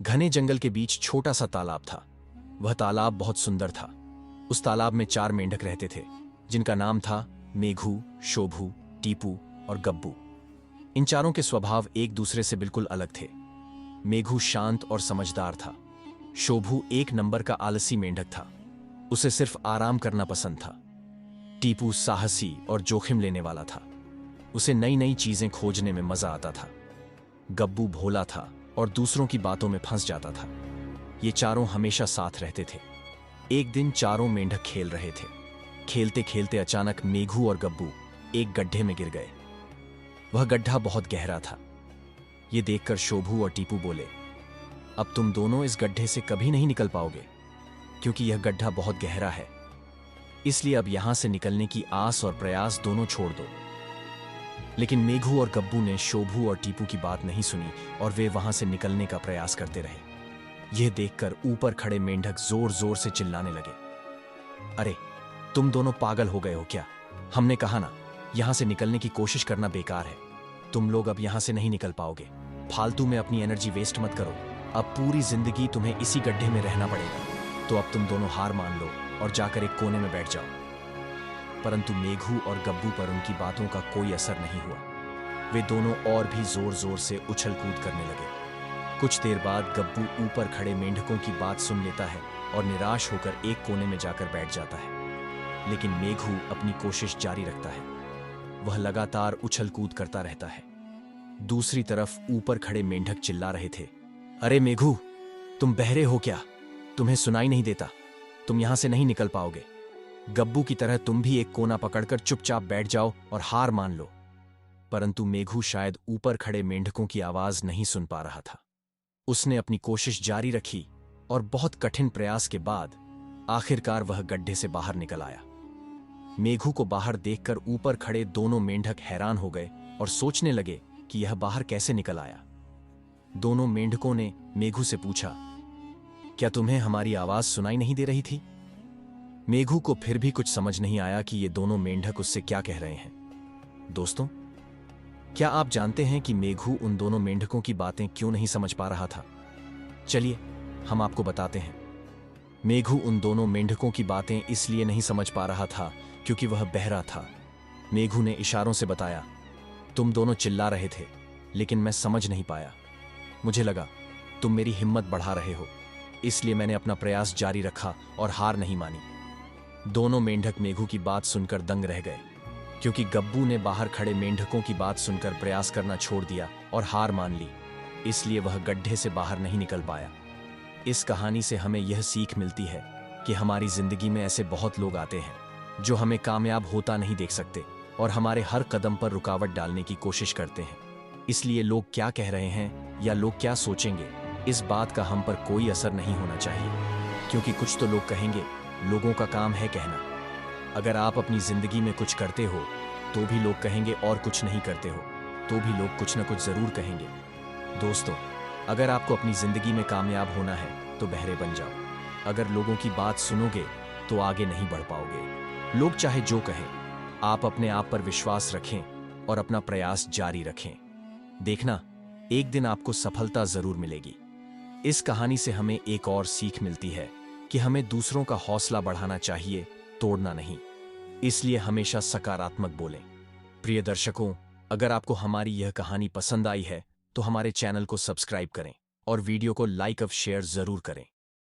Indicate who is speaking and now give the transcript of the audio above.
Speaker 1: घने जंगल के बीच छोटा सा तालाब था। वह तालाब बहुत सुंदर था। उस तालाब में 4 मेंढक रहते थे, जिनका नाम था मेघू, शोभू, टीपू और गब्बू। इन चारों के स्वभाव एक दूसरे से बिल्कुल अलग थे। मेघू शांत और समझदार था। शोभू एक नंबर का आलसी मेंढक था। उसे सिर्फ आराम करना पसंद था। टीपू साहसी और जोखिम लेने वाला था। उसे नई नई चीजें खोजने में मजा आता था। गब्बू भोला था और दूसरों की बातों में फंस जाता था। ये चारों हमेशा साथ रहते थे। एक दिन चारों मेंढक खेल रहे थे। खेलते खेलते अचानक मेघू और गब्बू एक गड्ढे में गिर गए। वह गड्ढा बहुत गहरा था। ये देखकर शोभू और टीपू बोले, अब तुम दोनों इस गड्ढे से कभी नहीं निकल पाओगे, क्योंकि यह गड्ढा बहुत गहरा है। इसलिए अब यहां से निकलने की आस और प्रयास दोनों छोड़ दो। लेकिन मेघू और गब्बू ने शोभू और टीपू की बात नहीं सुनी और वे वहां से निकलने का प्रयास करते रहे। यह देखकर ऊपर खड़े मेंढक जोर जोर से चिल्लाने लगे, अरे तुम दोनों पागल हो गए हो क्या? हमने कहा ना, यहां से निकलने की कोशिश करना बेकार है। तुम लोग अब यहां से नहीं निकल पाओगे। फालतू में अपनी एनर्जी वेस्ट मत करो। अब पूरी जिंदगी तुम्हें इसी गड्ढे में रहना पड़ेगा। तो अब तुम दोनों हार मान लो और जाकर एक कोने में बैठ जाओ। परंतु मेघू और गब्बू पर उनकी बातों का कोई असर नहीं हुआ। वे दोनों और भी जोर जोर से उछल कूद करने लगे। कुछ देर बाद गब्बू ऊपर खड़े मेंढकों की बात सुन लेता है और निराश होकर एक कोने में जाकर बैठ जाता है। लेकिन मेघू अपनी कोशिश जारी रखता है। वह लगातार उछल कूद करता रहता है। दूसरी तरफ ऊपर खड़े मेंढक चिल्ला रहे थे, अरे मेघू, तुम बहरे हो क्या? तुम्हें सुनाई नहीं देता? तुम यहां से नहीं निकल पाओगे। गब्बू की तरह तुम भी एक कोना पकड़कर चुपचाप बैठ जाओ और हार मान लो। परंतु मेघू शायद ऊपर खड़े मेंढकों की आवाज नहीं सुन पा रहा था। उसने अपनी कोशिश जारी रखी और बहुत कठिन प्रयास के बाद आखिरकार वह गड्ढे से बाहर निकल आया। मेघू को बाहर देखकर ऊपर खड़े दोनों मेंढक हैरान हो गए और सोचने लगे कि यह बाहर कैसे निकल आया। दोनों मेंढकों ने मेघू से पूछा, क्या तुम्हें हमारी आवाज सुनाई नहीं दे रही थी? मेघू को फिर भी कुछ समझ नहीं आया कि ये दोनों मेंढक उससे क्या कह रहे हैं। दोस्तों, क्या आप जानते हैं कि मेघू उन दोनों मेंढकों की बातें क्यों नहीं समझ पा रहा था? चलिए हम आपको बताते हैं। मेघू उन दोनों मेंढकों की बातें इसलिए नहीं समझ पा रहा था क्योंकि वह बहरा था। मेघू ने इशारों से बताया, तुम दोनों चिल्ला रहे थे, लेकिन मैं समझ नहीं पाया। मुझे लगा तुम मेरी हिम्मत बढ़ा रहे हो, इसलिए मैंने अपना प्रयास जारी रखा और हार नहीं मानी। दोनों मेंढक मेघू की बात सुनकर दंग रह गए, क्योंकि गब्बू ने बाहर खड़े मेंढकों की बात सुनकर प्रयास करना छोड़ दिया और हार मान ली। इसलिए वह गड्ढे से बाहर नहीं निकल पाया। इस कहानी से हमें यह सीख मिलती है कि हमारी जिंदगी में ऐसे बहुत लोग आते हैं जो हमें कामयाब होता नहीं देख सकते और हमारे हर कदम पर रुकावट डालने की कोशिश करते हैं। इसलिए लोग क्या कह रहे हैं या लोग क्या सोचेंगे, इस बात का हम पर कोई असर नहीं होना चाहिए, क्योंकि कुछ तो लोग कहेंगे। लोगों का काम है कहना। अगर आप अपनी जिंदगी में कुछ करते हो तो भी लोग कहेंगे, और कुछ नहीं करते हो तो भी लोग कुछ न कुछ जरूर कहेंगे। दोस्तों, अगर आपको अपनी जिंदगी में कामयाब होना है तो बहरे बन जाओ। अगर लोगों की बात सुनोगे तो आगे नहीं बढ़ पाओगे। लोग चाहे जो कहें, आप अपने आप पर विश्वास रखें और अपना प्रयास जारी रखें। देखना, एक दिन आपको सफलता जरूर मिलेगी। इस कहानी से हमें एक और सीख मिलती है कि हमें दूसरों का हौसला बढ़ाना चाहिए, तोड़ना नहीं। इसलिए हमेशा सकारात्मक बोलें। प्रिय दर्शकों, अगर आपको हमारी यह कहानी पसंद आई है तो हमारे चैनल को सब्सक्राइब करें और वीडियो को लाइक और शेयर जरूर करें।